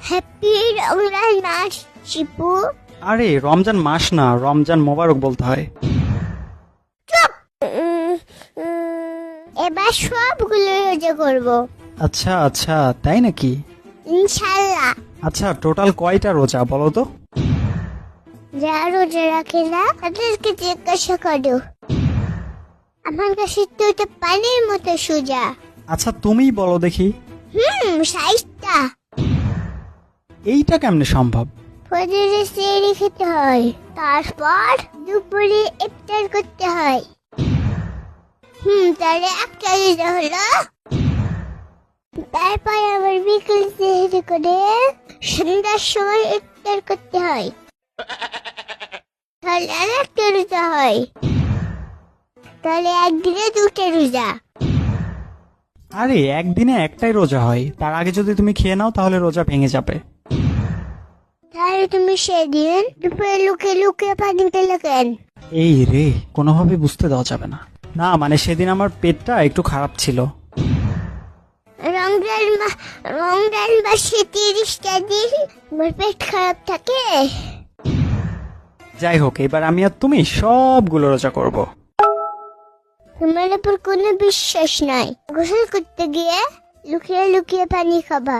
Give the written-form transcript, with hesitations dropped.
Happy Ramzan মাস শিপু। আরে রমজান মাস না, রমজান মোবারক বলতে হয়। এবার সবগুলো রোজা করবো আচ্ছা আচ্ছা, তাই নাকি? ইনশাল্লাহ। আচ্ছা, টোটাল কয়টা রোজা বলো তো? যারা রোজা রাখে না তাদেরকে জিজ্ঞাসা করো। আমার কাছে তো এটা পানির মতো সোজা। আচ্ছা তুমিই বলো দেখি। 60টা। এইটা কেমনে সম্ভব? ফজরে সেহরি খেতে হয়, তারপর দুপুরে ইফতার করতে হয়। তাহলে একটা রোজা হলো। তারপর আবার বিকেল সেহরি করে সন্ধ্যার সময় ইফতার করতে হয়, তাহলে আর একটা রোজা হয়। তাহলে একদিনে 2টা রোজা। আরে একদিনে একটাই রোজা হয়, তার আগে যদি তুমি খেয়ে নাও তাহলে রোজা ভেঙে যাবে। তাহলে তুমি সেদিন দুপুরে লুকিয়ে লুকিয়ে পানি পেলে কেন? এই রে, কোনোভাবে বুঝতে দেওয়া যাবে না। না মানে সেদিন আমার পেটটা একটু খারাপ ছিল। রমজান মাসে 30টা দিন আমার পেট খারাপ থাকে। যাই হোক, এবার আমি আর তুমি সবগুলো রোজা করব। তোমার উপর কোনো বিশ্বাস নাই। গোসল করতে গিয়ে লুকিয়ে লুকিয়ে পানি খাবা।